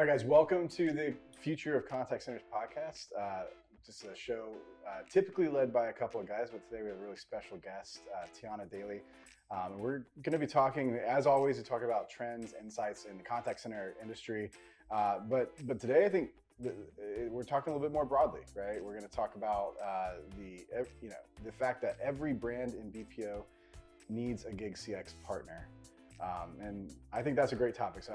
All right, guys, welcome to the Future of Contact Centers podcast. Just a show typically led by a couple of guys, but today we have a really special guest, Tyana Daley. We're going to be talking, as always, to talk about trends, insights in the contact center industry. But today, I think we're talking a little bit more broadly, right? We're going to talk about the fact that every brand in BPO needs a GigCX partner. And I think that's a great topic. So,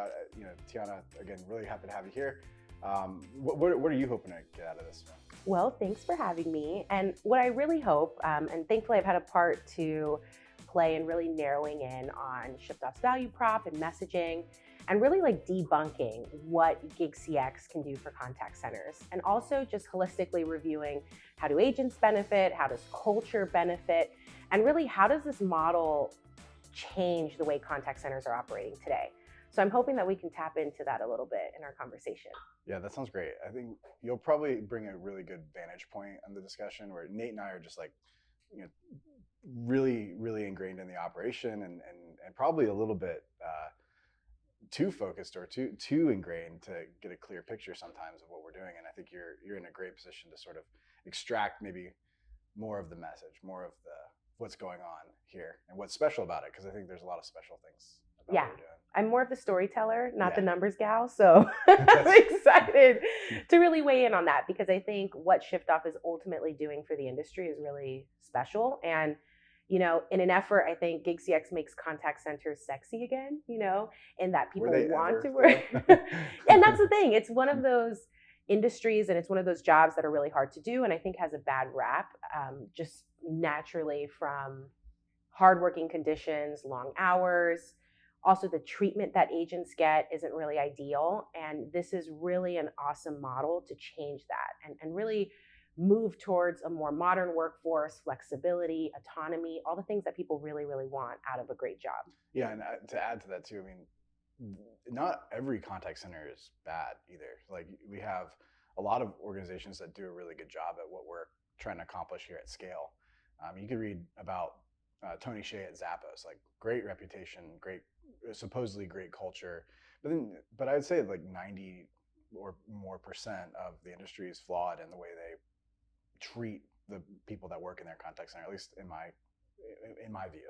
Tyana, again, really happy to have you here. What are you hoping to get out of this one? Well, thanks for having me. And what I really hope, and thankfully I've had a part to play in really narrowing in on ShyftOff's value prop and messaging, and really like debunking what GigCX can do for contact centers. And also just holistically reviewing how do agents benefit, how does culture benefit, and really how does this model change the way contact centers are operating today. So I'm hoping that we can tap into that a little bit in our conversation. Yeah, that sounds great. I think you'll probably bring a really good vantage point on the discussion where Nate and I are just really, really ingrained in the operation and probably a little bit too focused or too ingrained to get a clear picture sometimes of what we're doing. And I think you're in a great position to sort of extract maybe more of the message, more of what's going on here and what's special about it, because I think there's a lot of special things about what we're doing. I'm more of the storyteller, not the numbers gal. So I'm excited to really weigh in on that, because I think what ShyftOff is ultimately doing for the industry is really special. And, in an effort, I think GigCX makes contact centers sexy again, and that people want to work. And that's the thing. It's one of those industries and it's one of those jobs that are really hard to do, and I think has a bad rap, just naturally from hardworking conditions, long hours. Also, the treatment that agents get isn't really ideal. And this is really an awesome model to change that and really move towards a more modern workforce, flexibility, autonomy, all the things that people really, really want out of a great job. Yeah, and to add to that too, I mean, not every contact center is bad either. Like, we have a lot of organizations that do a really good job at what we're trying to accomplish here at scale. You could read about Tony Hsieh at Zappos, like great reputation, supposedly great culture, but I'd say like 90 or more percent of the industry is flawed in the way they treat the people that work in their contact center, at least in my view.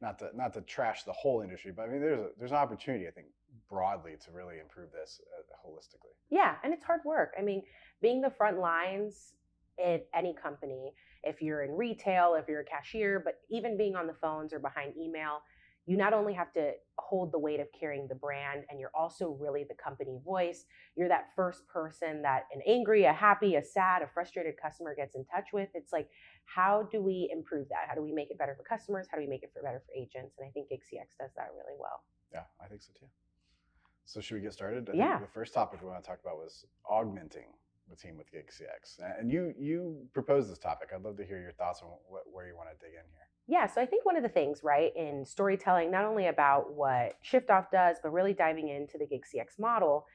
Not to trash the whole industry, but I mean, there's an opportunity, I think, broadly to really improve this holistically. Yeah, and it's hard work. I mean, being the front lines at any company, if you're in retail, if you're a cashier, but even being on the phones or behind email, you not only have to hold the weight of carrying the brand, and you're also really the company voice. You're that first person that an angry, a happy, a sad, a frustrated customer gets in touch with. It's like, how do we improve that? How do we make it better for customers? How do we make it better for agents? And I think GigCX does that really well. Yeah, I think so too. So should we get started? I think the first topic we want to talk about was augmenting the team with GigCX. And you proposed this topic. I'd love to hear your thoughts on where you want to dig in here. Yeah, so I think one of the things, right, in storytelling, not only about what ShyftOff does, but really diving into the GigCX model,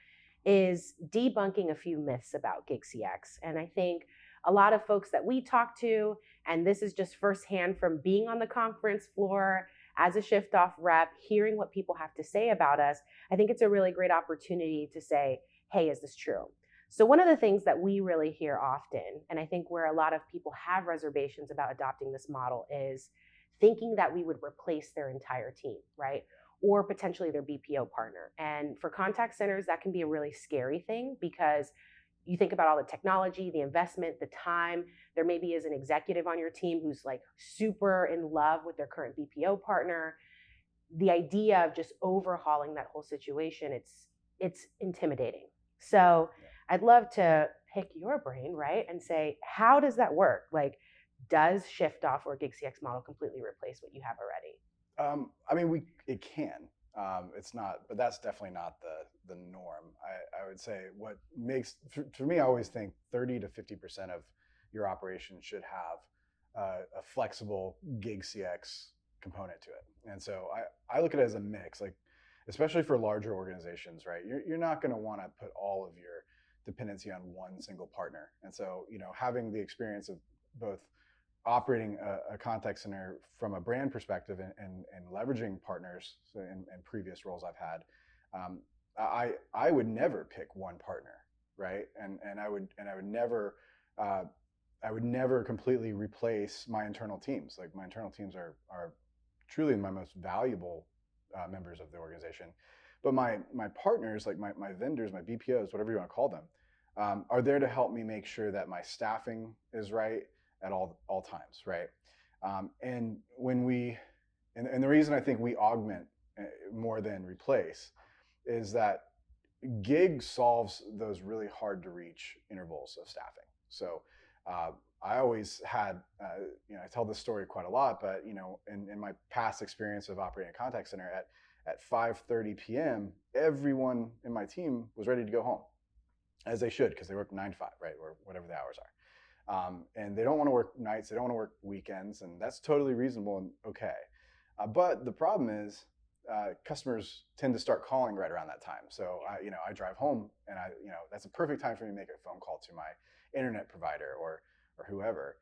is debunking a few myths about GigCX. And I think a lot of folks that we talk to, and this is just firsthand from being on the conference floor as a ShyftOff rep, hearing what people have to say about us, I think it's a really great opportunity to say, hey, is this true? So one of the things that we really hear often, and I think where a lot of people have reservations about adopting this model, is thinking that we would replace their entire team, right? Or potentially their BPO partner. And for contact centers, that can be a really scary thing, because you think about all the technology, the investment, the time. There maybe is an executive on your team who's like super in love with their current BPO partner. The idea of just overhauling that whole situation, it's intimidating. So I'd love to pick your brain, right? And say, how does that work? Like, does ShyftOff or GigCX model completely replace what you have already? I mean, it can. It's not, but that's definitely not the norm. I would say what makes, for me, I always think 30 to 50% of your operation should have a flexible GigCX component to it. And so I look at it as a mix, like, especially for larger organizations, right? You're not going to want to put all of your dependency on one single partner. And so, having the experience of both operating a contact center from a brand perspective and leveraging partners in previous roles I've had, I would never pick one partner, right? And uh, I would never completely replace my internal teams. Like my internal teams are truly my most valuable members of the organization. But my partners, like my vendors, my BPOs, whatever you want to call them, are there to help me make sure that my staffing is right at all times, right? And when we and the reason I think we augment more than replace is that gig solves those really hard to reach intervals of staffing. So uh, I always had, I tell this story quite a lot, but in my past experience of operating a contact center at 5:30 p.m., everyone in my team was ready to go home, as they should, because they work 9 to 5, right, or whatever the hours are. And they don't want to work nights, they don't want to work weekends, and that's totally reasonable and okay. But the problem is, customers tend to start calling right around that time. So I drive home, and that's a perfect time for me to make a phone call to my internet provider or whoever.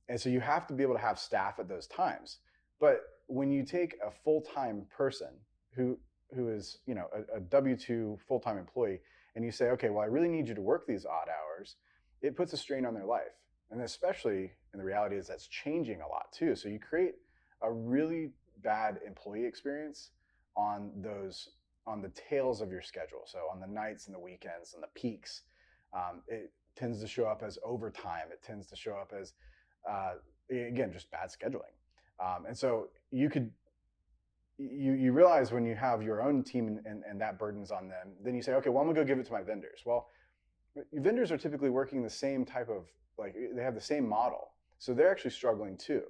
And so you have to be able to have staff at those times. But when you take a full-time person who is a W-2 full-time employee, and you say, okay, well, I really need you to work these odd hours, it puts a strain on their life. And especially, and the reality is that's changing a lot too. So you create a really bad employee experience on the tails of your schedule. So on the nights and the weekends and the peaks, it tends to show up as overtime. It tends to show up as again, just bad scheduling. And so you realize when you have your own team and that burden's on them, then you say, okay, well, I'm gonna go give it to my vendors. Well, your vendors are typically working the same type of, like, they have the same model, so they're actually struggling too.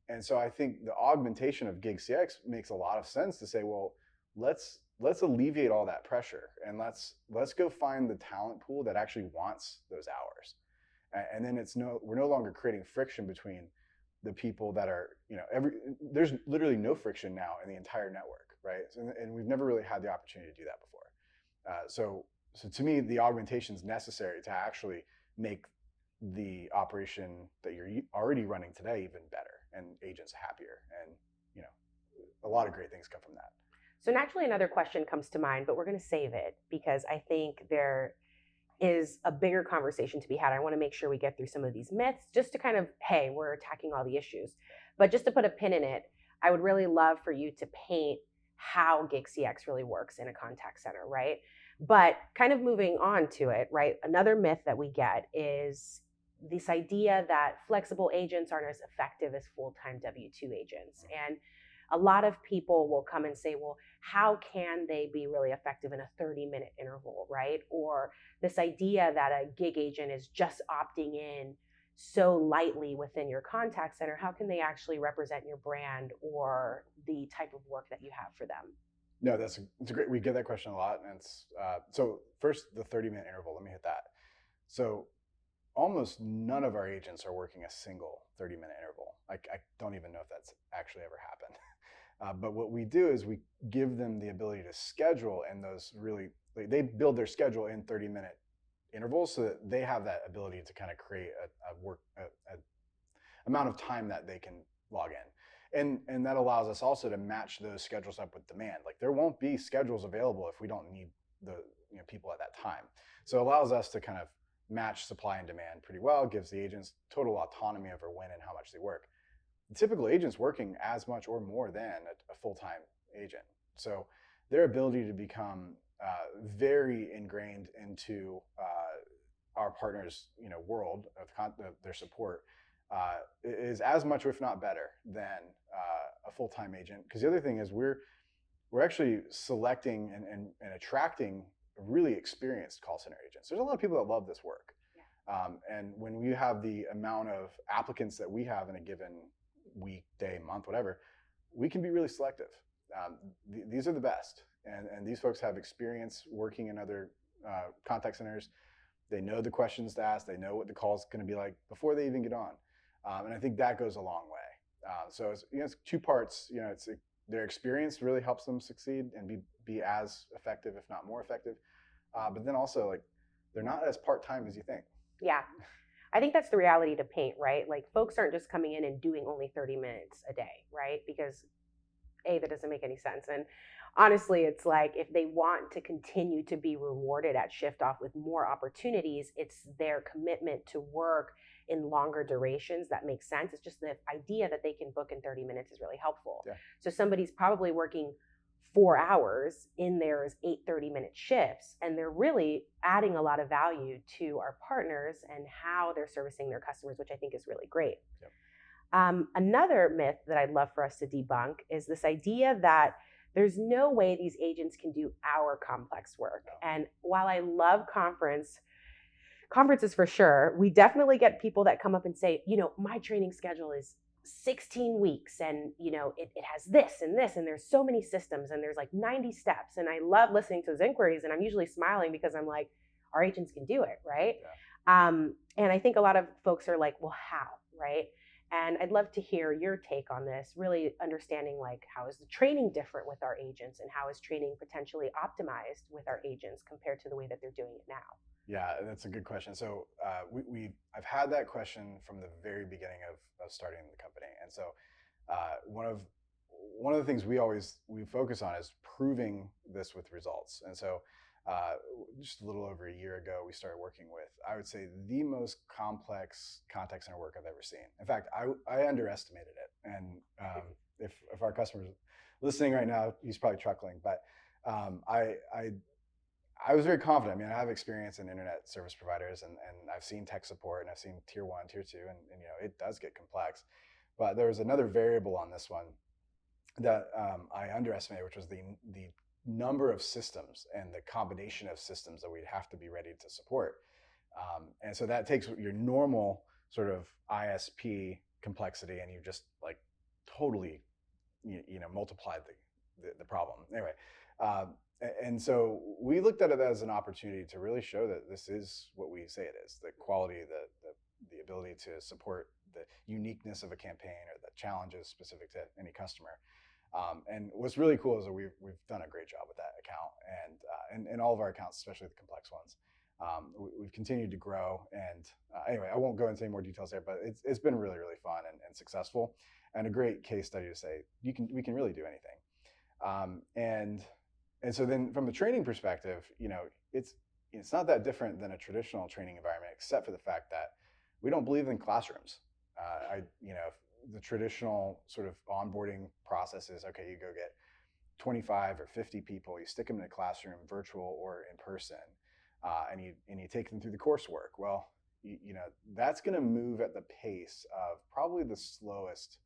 And so I think the augmentation of GigCX makes a lot of sense to say, well, let's alleviate all that pressure, and let's go find the talent pool that actually wants those hours. And then we're no longer creating friction between the people that are, there's literally no friction now in the entire network, right? And we've never really had the opportunity to do that before. So to me, the augmentation is necessary to actually make the operation that you're already running today even better, and agents happier, and a lot of great things come from that. So naturally another question comes to mind, but we're going to save it because I think there is a bigger conversation to be had. I want to make sure we get through some of these myths just to kind of, hey, we're attacking all the issues. But just to put a pin in it, I would really love for you to paint how GigCX really works in a contact center, right? But kind of moving on to it, right? Another myth that we get is this idea that flexible agents aren't as effective as full-time W-2 agents. And a lot of people will come and say, well, how can they be really effective in a 30-minute interval, right? Or this idea that a gig agent is just opting in so lightly within your contact center, how can they actually represent your brand or the type of work that you have for them? No, it's a great, we get that question a lot. And it's, so first, the 30-minute interval, let me hit that. So almost none of our agents are working a single 30-minute interval. I don't even know if that's actually ever happened. But what we do is we give them the ability to schedule, and those really, they build their schedule in 30-minute intervals so that they have that ability to kind of create a amount of time that they can log in. And that allows us also to match those schedules up with demand. Like, there won't be schedules available if we don't need the people at that time. So it allows us to kind of match supply and demand pretty well. It gives the agents total autonomy over when and how much they work. The typical agent's working as much or more than a full-time agent. So their ability to become very ingrained into our partners' world of their support is as much, if not better, than a full-time agent. Because the other thing is we're actually selecting and attracting really experienced call center agents. There's a lot of people that love this work. Yeah. And when we have the amount of applicants that we have in a given week, day, month, whatever, we can be really selective. These are the best. And these folks have experience working in other contact centers. They know the questions to ask. They know what the call is going to be like before they even get on. And I think that goes a long way. So it's two parts. Their experience really helps them succeed and be as effective, if not more effective. But then also, like, they're not as part-time as you think. Yeah. I think that's the reality to paint, right? Like, folks aren't just coming in and doing only 30 minutes a day, right? Because A, that doesn't make any sense. And honestly, it's like if they want to continue to be rewarded at ShyftOff with more opportunities, it's their commitment to work in longer durations that makes sense. It's just the idea that they can book in 30 minutes is really helpful. Yeah. So somebody's probably working 4 hours in their 8 30-minute shifts, and they're really adding a lot of value to our partners and how they're servicing their customers, which I think is really great. Yep. Another myth that I'd love for us to debunk is this idea that there's no way these agents can do our complex work. No. And while I love conferences for sure, we definitely get people that come up and say, my training schedule is 16 weeks and it has this and this and there's so many systems and there's like 90 steps, and I love listening to those inquiries, and I'm usually smiling because I'm like, our agents can do it, right? Yeah. And I think a lot of folks are like, well, how, right? And I'd love to hear your take on this, really understanding like how is the training different with our agents, and how is training potentially optimized with our agents compared to the way that they're doing it now? Yeah, that's a good question. So I've had that question from the very beginning of starting the company, and so one of the things we focus on is proving this with results. And so just a little over a year ago, we started working with, I would say, the most complex contact center work I've ever seen. In fact, I underestimated it, and if our customer's listening right now, he's probably chuckling, but I was very confident. I mean, I have experience in internet service providers, and I've seen tech support, and I've seen tier 1, tier 2, and it does get complex. But there was another variable on this one that I underestimated, which was the number of systems and the combination of systems that we'd have to be ready to support. And so that takes your normal sort of ISP complexity, and you just like totally multiplied the problem. Anyway. And so we looked at it as an opportunity to really show that this is what we say it is: the quality, the ability to support the uniqueness of a campaign or the challenges specific to any customer. And what's really cool is that we've done a great job with that account, and all of our accounts, especially the complex ones. We've continued to grow, and anyway, I won't go into any more details there, but it's been really, really fun and successful, and a great case study to say we can really do anything. And so then from the training perspective, it's not that different than a traditional training environment, except for the fact that we don't believe in classrooms. The traditional sort of onboarding process is, okay, you go get 25 or 50 people, you stick them in a classroom, virtual or in person, and you take them through the coursework. Well, that's going to move at the pace of probably the slowest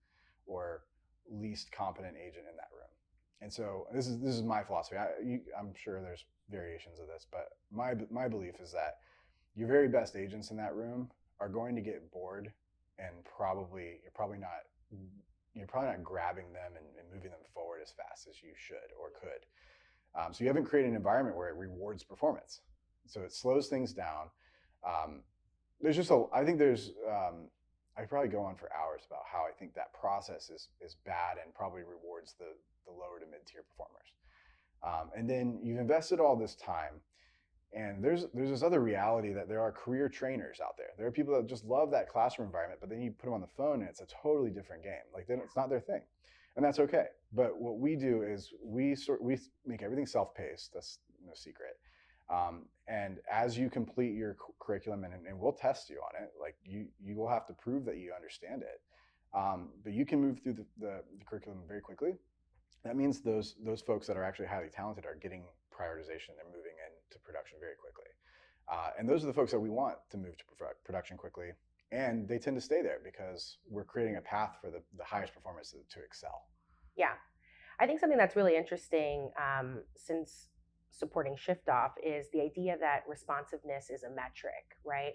or least competent agent in that room. And so this is my philosophy. I'm sure there's variations of this, but my belief is that your very best agents in that room are going to get bored, and you're probably not grabbing them and moving them forward as fast as you should or could. So you haven't created an environment where it rewards performance. So it slows things down. I could probably go on for hours about how I think that process is bad and probably rewards the lower to mid-tier performers. And then you've invested all this time, and there's this other reality that there are career trainers out there. There are people that just love that classroom environment, but then you put them on the phone and it's a totally different game. Like it's not their thing, and that's okay. But what we do is we make everything self-paced. That's no secret. And as you complete your curriculum, and we'll test you on it, like you will have to prove that you understand it. But you can move through the curriculum very quickly. That means those folks that are actually highly talented are getting prioritization. They're moving into production very quickly. And those are the folks that we want to move to production quickly. And they tend to stay there because we're creating a path for the highest performers to excel. Yeah. I think something that's really interesting since supporting ShyftOff is the idea that responsiveness is a metric, right?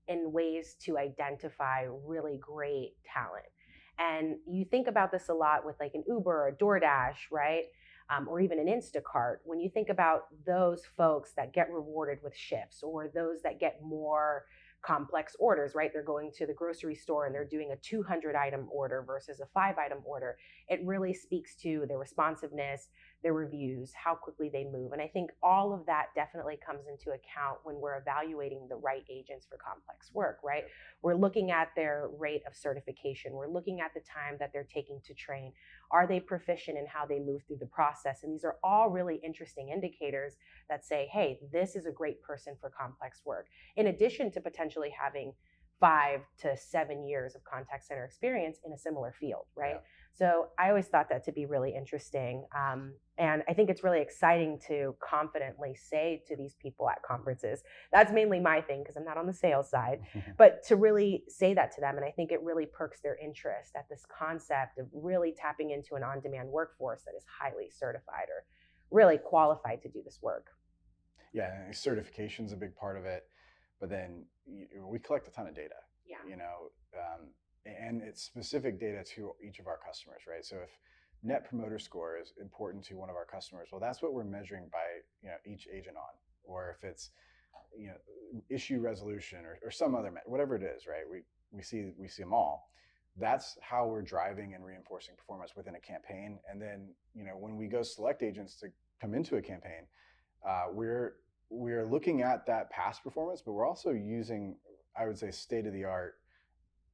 In ways to identify really great talent. And you think about this a lot with like an Uber or a DoorDash, right? Or even an Instacart. When you think about those folks that get rewarded with shifts, or those that get more complex orders, right? They're going to the grocery store and they're doing a 200 item order versus a 5 item order. It really speaks to their responsiveness, their reviews, how quickly they move. And I think all of that definitely comes into account when we're evaluating the right agents for complex work, right? We're looking at their rate of certification. We're looking at the time that they're taking to train. Are they proficient in how they move through the process? And these are all really interesting indicators that say, hey, this is a great person for complex work. In addition to potentially having 5 to 7 years of contact center experience in a similar field, right? Yeah. So I always thought that to be really interesting. And I think it's really exciting to confidently say to these people at conferences, that's mainly my thing because I'm not on the sales side, but to really say that to them. And I think it really perks their interest at this concept of really tapping into an on-demand workforce that is highly certified or really qualified to do this work. Yeah, and certification is a big part of it. But then we collect a ton of data, and it's specific data to each of our customers, right? So if net promoter score is important to one of our customers, well, that's what we're measuring by each agent on. Or if it's issue resolution or some other whatever it is, right? We see them all. That's how we're driving and reinforcing performance within a campaign. And then when we go select agents to come into a campaign, we're looking at that past performance, but we're also using, I would say, state-of-the-art.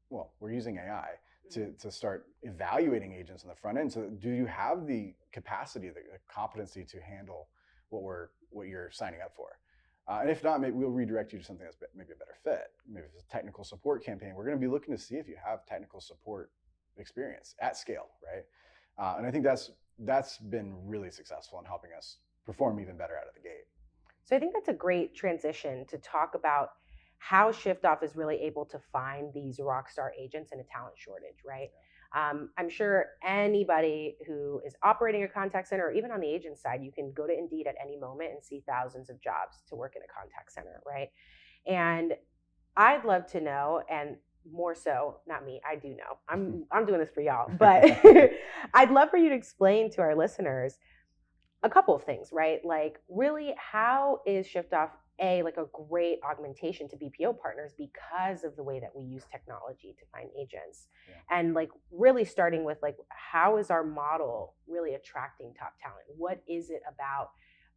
Well, we're using AI to start evaluating agents on the front end. So do you have the capacity, the competency to handle what you're signing up for? And if not, maybe we'll redirect you to something that's maybe a better fit. Maybe if it's a technical support campaign, we're going to be looking to see if you have technical support experience at scale, right? And I think that's been really successful in helping us perform even better out of the gate. So I think that's a great transition to talk about how ShyftOff is really able to find these rock star agents in a talent shortage, right? I'm sure anybody who is operating a contact center or even on the agent side, you can go to Indeed at any moment and see thousands of jobs to work in a contact center, right? And I'd love to know, and more so, not me, I do know. I'm doing this for y'all, but I'd love for you to explain to our listeners a couple of things, right? Like really, how is ShyftOff like a great augmentation to BPO partners because of the way that we use technology to find agents? Yeah. And like really starting with like, how is our model really attracting top talent? What is it about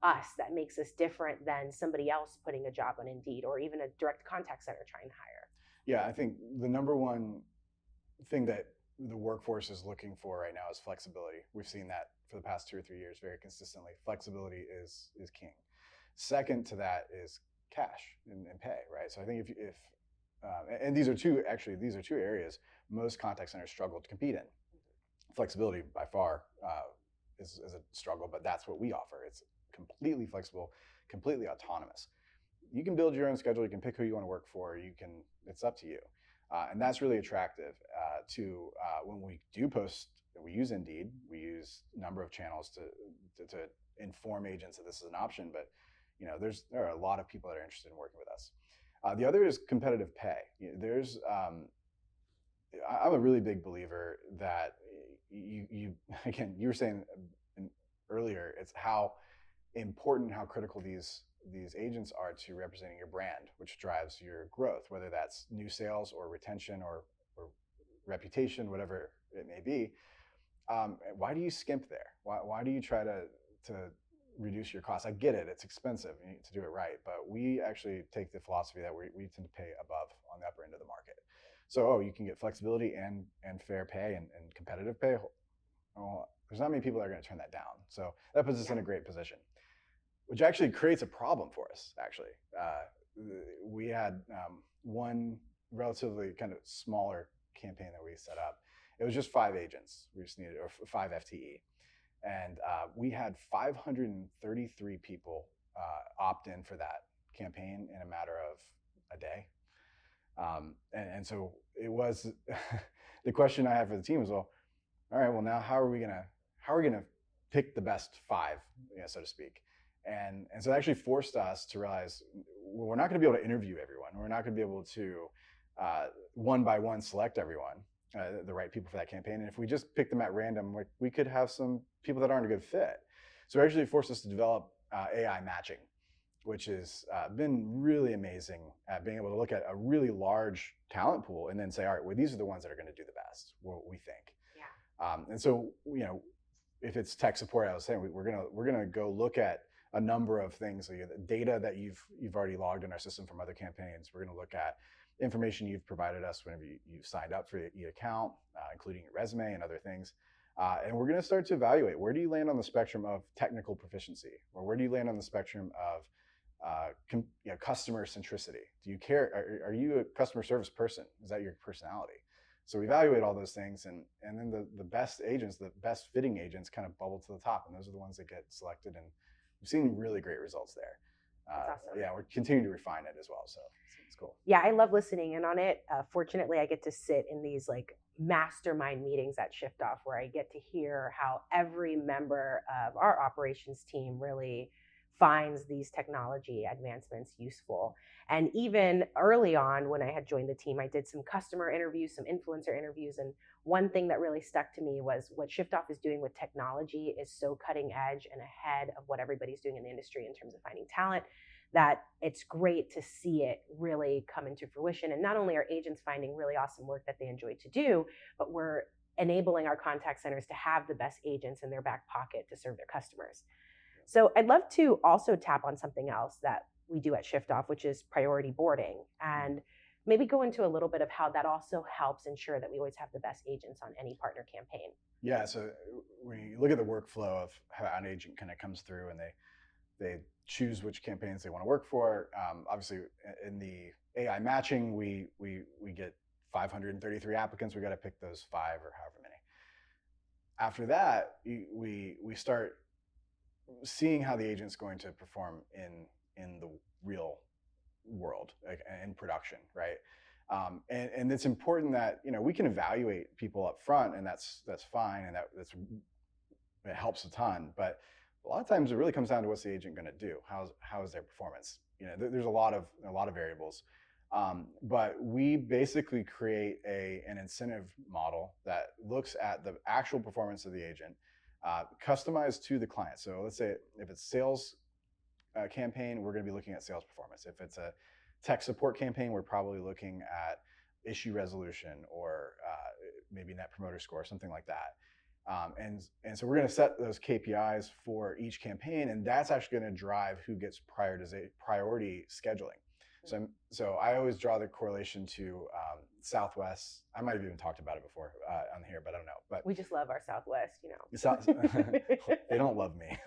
us that makes us different than somebody else putting a job on Indeed or even a direct contact center trying to hire? Yeah, I think the number one thing that the workforce is looking for right now is flexibility. We've seen that for the past 2 or 3 years very consistently. Flexibility is king. Second to that is cash and pay, right? So I think if and these are two areas most contact centers struggle to compete in. Flexibility by far is a struggle, but that's what we offer. It's completely flexible, completely autonomous. You can build your own schedule. You can pick who you want to work for. It's up to you. And that's really attractive to when we do post. We use Indeed. We use a number of channels to inform agents that this is an option. But there are a lot of people that are interested in working with us. The other is competitive pay. I'm a really big believer that you were saying earlier, it's how important, how critical these agents are to representing your brand, which drives your growth, whether that's new sales or retention or reputation, whatever it may be. Why do you skimp there? Why do you try to reduce your costs? I get it, it's expensive, you need to do it right, but we actually take the philosophy that we tend to pay above on the upper end of the market. So you can get flexibility and fair pay and competitive pay. Well, there's not many people that are going to turn that down. So that puts us in a great position, which actually creates a problem for us, actually. We had one relatively kind of smaller campaign that we set up. It was just 5 agents. We just needed, or 5 FTE. And we had 533 people opt in for that campaign in a matter of a day. And so it was, the question I had for the team was, well, all right, well now how are we gonna pick the best 5, so to speak? And so it actually forced us to realize we're not going to be able to interview everyone. We're not going to be able to one by one select everyone, the right people for that campaign. And if we just pick them at random, we could have some people that aren't a good fit. So it actually forced us to develop AI matching, which has been really amazing at being able to look at a really large talent pool and then say, all right, well, these are the ones that are going to do the best, what we think. Yeah. And so, if it's tech support, I was saying we're gonna go look at a number of things, like the data that you've already logged in our system from other campaigns. We're gonna look at information you've provided us whenever you've signed up for the account, including your resume and other things. And we're going to start to evaluate, where do you land on the spectrum of technical proficiency, or where do you land on the spectrum of customer centricity? Do you care? Are you a customer service person? Is that your personality? So we evaluate all those things, and then the best agents, the best fitting agents, kind of bubble to the top, and those are the ones that get selected. And we've seen really great results there. That's awesome. Yeah, we're continuing to refine it as well. So it's cool. Yeah, I love listening in on it. Fortunately, I get to sit in these like mastermind meetings at ShyftOff where I get to hear how every member of our operations team really finds these technology advancements useful. And even early on when I had joined the team, I did some customer interviews, some influencer interviews. And one thing that really stuck to me was what ShyftOff is doing with technology is so cutting edge and ahead of what everybody's doing in the industry in terms of finding talent, that it's great to see it really come into fruition. And not only are agents finding really awesome work that they enjoy to do, but we're enabling our contact centers to have the best agents in their back pocket to serve their customers. So I'd love to also tap on something else that we do at ShyftOff, which is priority boarding, and maybe go into a little bit of how that also helps ensure that we always have the best agents on any partner campaign. Yeah, so when you look at the workflow of how an agent kind of comes through and they choose which campaigns they want to work for. Obviously, in the AI matching, we get 533 applicants. We got to pick those 5 or however many. After that, we start seeing how the agent's going to perform in the real world, like in production, right? And it's important that we can evaluate people up front, and that's fine, and it helps a ton. But a lot of times it really comes down to what's the agent going to do. How is their performance? There's a lot of variables, but we basically create an incentive model that looks at the actual performance of the agent, customized to the client. So let's say if it's sales campaign, we're going to be looking at sales performance. If it's a tech support campaign, we're probably looking at issue resolution or maybe net promoter score, something like that. And so we're going to set those KPIs for each campaign, and that's actually going to drive who gets priority scheduling. So I always draw the correlation to Southwest. I might have even talked about it before on here, but I don't know. But we just love our Southwest, They don't love me.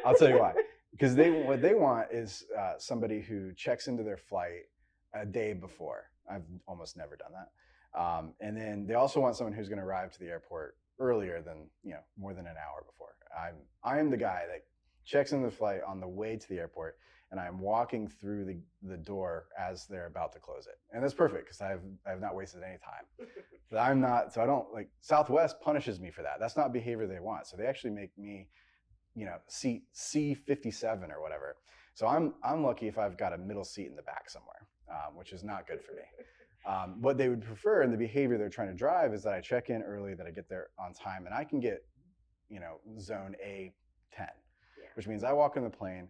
I'll tell you why. Because what they want is somebody who checks into their flight a day before. I've almost never done that. And then they also want someone who's going to arrive to the airport earlier than more than an hour before. I am the guy that checks into the flight on the way to the airport, and I'm walking through the door as they're about to close it. And that's perfect because I have not wasted any time. But I'm not, so I don't like, Southwest punishes me for that. That's not behavior they want. So they actually make me, seat C57 or whatever. So I'm lucky if I've got a middle seat in the back somewhere, which is not good for me. What they would prefer, and the behavior they're trying to drive, is that I check in early, that I get there on time, and I can get, zone A10, which means I walk in the plane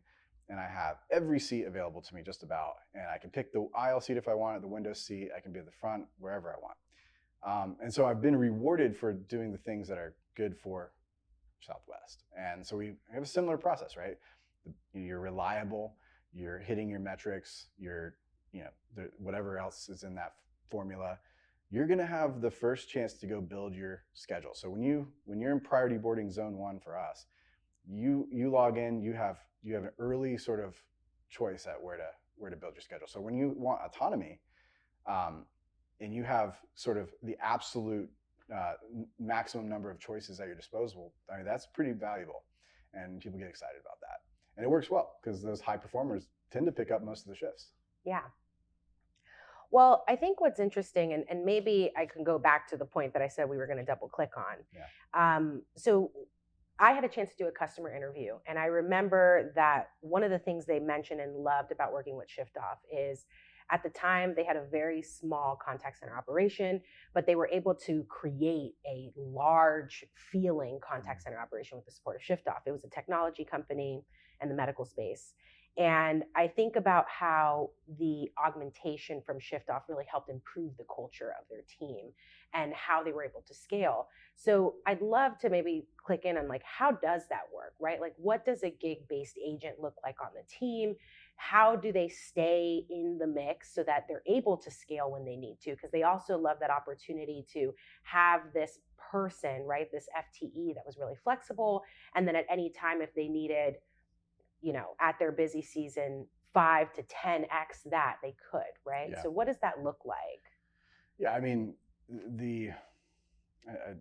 and I have every seat available to me just about, and I can pick the aisle seat if I want, the window seat, I can be at the front, wherever I want. And so I've been rewarded for doing the things that are good for Southwest. And so we have a similar process, right? You're reliable, you're hitting your metrics, whatever else is in that formula, you're going to have the first chance to go build your schedule. So when you're in priority boarding zone 1 for us, you log in, you have an early sort of choice at where to build your schedule. So when you want autonomy, and you have sort of the absolute maximum number of choices at your disposal, I mean, that's pretty valuable, and people get excited about that. And it works well because those high performers tend to pick up most of the shifts. Yeah. Well, I think what's interesting, and maybe I can go back to the point that I said we were going to double click on. Yeah. So I had a chance to do a customer interview, and I remember that one of the things they mentioned and loved about working with ShyftOff is, at the time, they had a very small contact center operation, but they were able to create a large feeling contact center operation with the support of ShyftOff. It was a technology company in the medical space. And I think about how the augmentation from ShyftOff really helped improve the culture of their team and how they were able to scale. So I'd love to maybe click in on like, how does that work, right? Like, what does a gig-based agent look like on the team? How do they stay in the mix so that they're able to scale when they need to? Because they also love that opportunity to have this person, right? This FTE that was really flexible. And then at any time, if they needed, at their busy season, 5 to 10x that, they could, right? Yeah. So what does that look like? Yeah, I mean, I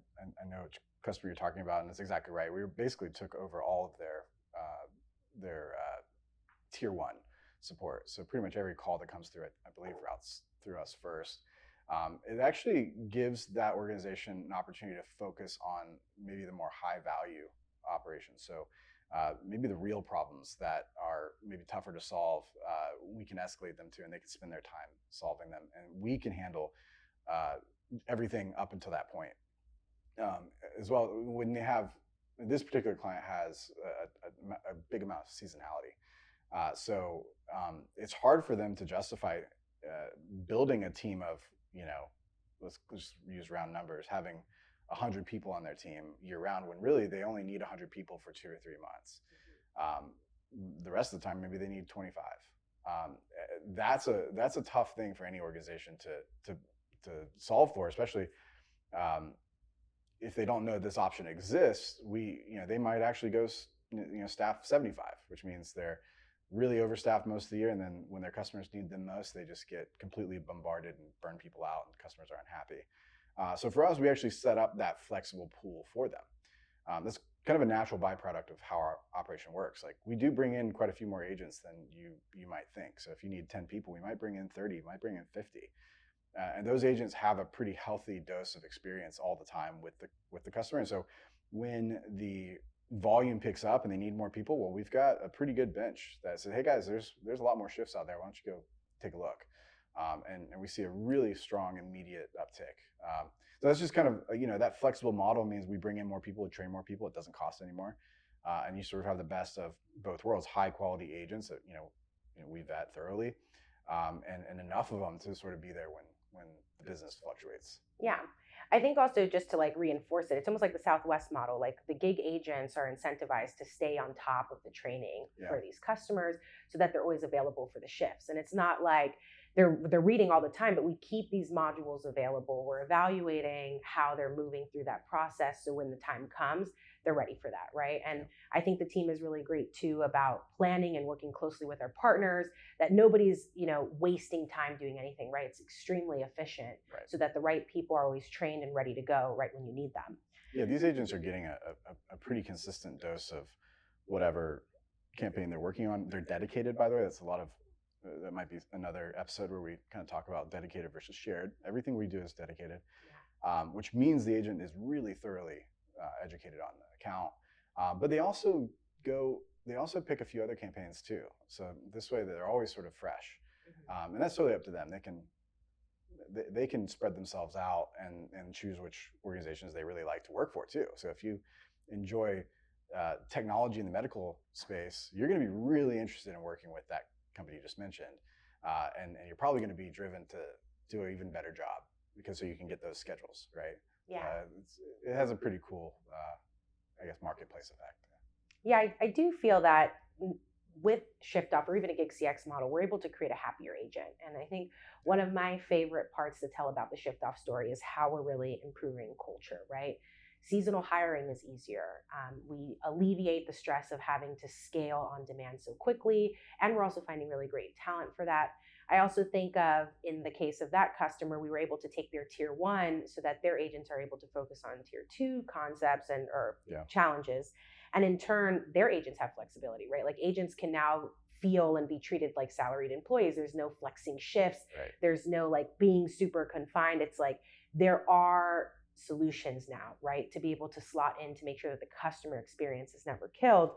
know which customer you're talking about, and that's exactly right. We basically took over all of their tier one support. So pretty much every call that comes through it, I believe, routes through us first. It actually gives that organization an opportunity to focus on maybe the more high value operations. So maybe the real problems that are maybe tougher to solve, we can escalate them to, and they can spend their time solving them, and we can handle everything up until that point. As well, when they have, this particular client has a big amount of seasonality. So it's hard for them to justify building a team of, let's just use round numbers, having 100 people on their team year round, when really they only need 100 people for 2 or 3 months. The rest of the time, maybe they need 25. That's a tough thing for any organization to solve for, especially if they don't know this option exists. They might actually go staff 75, which means they're really overstaffed most of the year, and then when their customers need them most, they just get completely bombarded and burn people out, and customers are unhappy. So for us, we actually set up that flexible pool for them. That's kind of a natural byproduct of how our operation works. Like, we do bring in quite a few more agents than you might think. So if you need 10 people, we might bring in 30, we might bring in 50. And those agents have a pretty healthy dose of experience all the time with the customer. And so when the volume picks up and they need more people, well, we've got a pretty good bench that says, hey guys, there's a lot more shifts out there. Why don't you go take a look? And we see a really strong immediate uptick. So that's just kind of, that flexible model means we bring in more people to train more people. It doesn't cost anymore. And you sort of have the best of both worlds, high quality agents that, we vet thoroughly, and enough of them to sort of be there when the business fluctuates. Yeah. I think also, just to like reinforce it, it's almost like the Southwest model. Like, the gig agents are incentivized to stay on top of the training for these customers so that they're always available for the shifts. And it's not like they're reading all the time, but we keep these modules available. We're evaluating how they're moving through that process, so when the time comes, they're ready for that, right? And I think the team is really great too about planning and working closely with our partners, that nobody's, wasting time doing anything, right? It's extremely efficient, right, so that the right people are always trained and ready to go right when you need them. Yeah, these agents are getting a pretty consistent dose of whatever campaign they're working on. They're dedicated, by the way. That's a lot of, that might be another episode where we kind of talk about dedicated versus shared. Everything we do is dedicated, which means the agent is really thoroughly educated on the account. But they also pick a few other campaigns too. So this way they're always sort of fresh. And that's totally up to them. They can spread themselves out and choose which organizations they really like to work for too. So if you enjoy technology in the medical space, you're going to be really interested in working with that company you just mentioned. And you're probably going to be driven to do an even better job, because so you can get those schedules, right? Yeah. It has a pretty cool, marketplace effect. Yeah, I do feel that with ShyftOff, or even a GigCX model, we're able to create a happier agent. And I think one of my favorite parts to tell about the ShyftOff story is how we're really improving culture, right? Seasonal hiring is easier. We alleviate the stress of having to scale on demand so quickly, and we're also finding really great talent for that. I also think of, in the case of that customer, we were able to take their tier one so that their agents are able to focus on tier two concepts or challenges. And in turn, their agents have flexibility, right? Like, agents can now feel and be treated like salaried employees. There's no flexing shifts. Right. There's no like being super confined. It's like there are solutions now, right? To be able to slot in to make sure that the customer experience is never killed.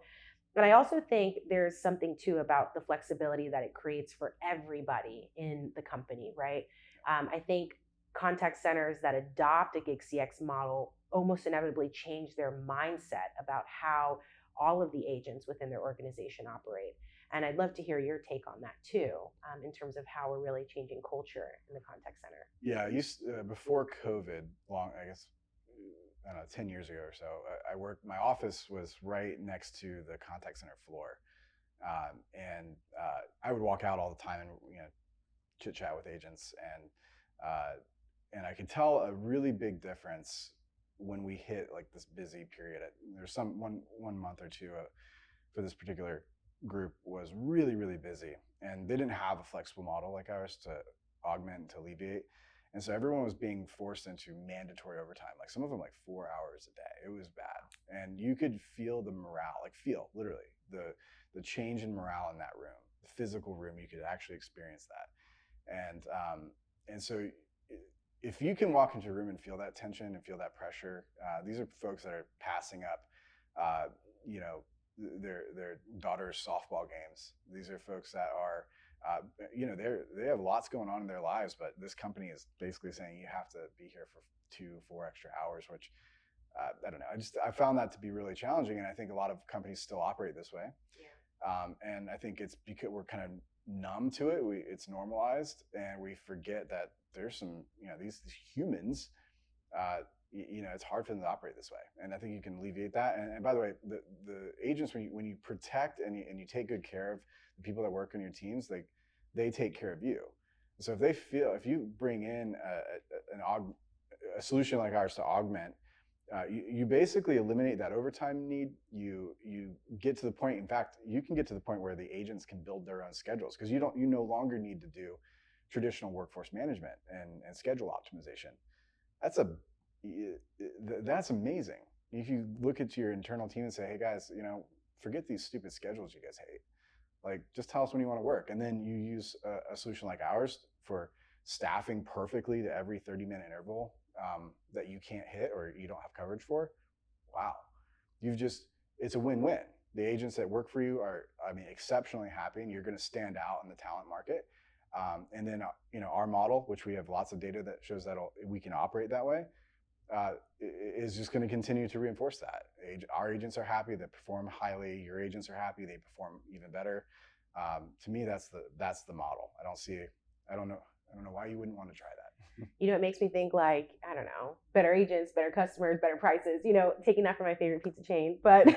But I also think there's something too about the flexibility that it creates for everybody in the company, right? I think contact centers that adopt a GigCX model almost inevitably change their mindset about how all of the agents within their organization operate. And I'd love to hear your take on that too, in terms of how we're really changing culture in the contact center. Yeah, I used before COVID, I guess, I don't know, 10 years ago or so, my office was right next to the contact center floor. And I would walk out all the time and, chit chat with agents. And I could tell a really big difference when we hit like this busy period. There's one month or two for this particular group was really, really busy. And they didn't have a flexible model like ours to augment and to alleviate. And so everyone was being forced into mandatory overtime, like some of them like 4 hours a day. It was bad. And you could feel the morale, literally the change in morale in that room, the physical room, you could actually experience that. And so if you can walk into a room and feel that tension and feel that pressure, these are folks that are passing up, their daughter's softball games. These are folks that are, they have lots going on in their lives, but this company is basically saying you have to be here for 2-4 extra hours, which I don't know. I found that to be really challenging, and I think a lot of companies still operate this way. Yeah. And I think it's because we're kind of numb to it. It's normalized, and we forget that there's some, these humans. It's hard for them to operate this way, and I think you can alleviate that. And by the way, the agents, when you protect and you take good care of the people that work on your teams, they take care of you. So if you bring in a solution like ours to augment, you basically eliminate that overtime need. You get to the point. In fact, you can get to the point where the agents can build their own schedules because you no longer need to do traditional workforce management and schedule optimization. That's amazing. If you look at your internal team and say, hey guys, forget these stupid schedules you guys hate. Like, just tell us when you want to work. And then you use a solution like ours for staffing perfectly to every 30-minute interval that you can't hit or you don't have coverage for. Wow. It's a win-win. The agents that work for you are, exceptionally happy, and you're going to stand out in the talent market. And then, our model, which we have lots of data that shows that we can operate that way, is just going to continue to reinforce that. Our agents are happy, they perform highly. Your agents are happy, they perform even better. To me, that's the model. I don't know why you wouldn't want to try that. It makes me think like, I don't know, better agents, better customers, better prices, taking that from my favorite pizza chain. But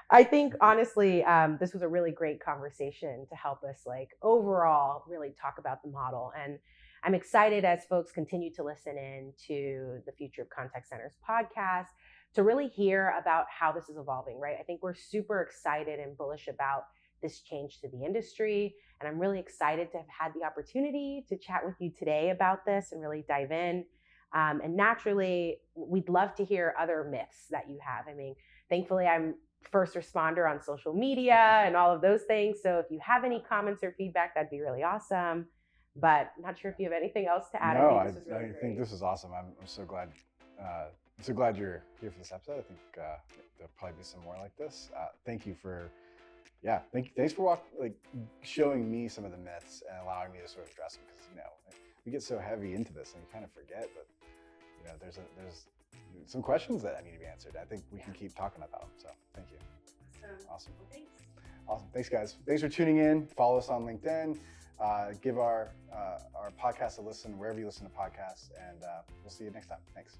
I think honestly, this was a really great conversation to help us overall really talk about the model. And I'm excited as folks continue to listen in to the Future of Contact Centers podcast to really hear about how this is evolving, right? I think we're super excited and bullish about this change to the industry. And I'm really excited to have had the opportunity to chat with you today about this and really dive in. And naturally, we'd love to hear other myths that you have. Thankfully, I'm first responder on social media and all of those things. So if you have any comments or feedback, that'd be really awesome. But not sure if you have anything else to add. No, I think this is awesome. I'm so glad. So glad you're here for this episode. I think there'll probably be some more like this. Thank you for, thanks for showing me some of the myths and allowing me to sort of address them, because we get so heavy into this and you kind of forget that there's some questions that need to be answered. I think we can keep talking about them. So thank you. Awesome. Well, thanks. Awesome. Thanks, guys. Thanks for tuning in. Follow us on LinkedIn. Give our podcast a listen wherever you listen to podcasts, and we'll see you next time. Thanks.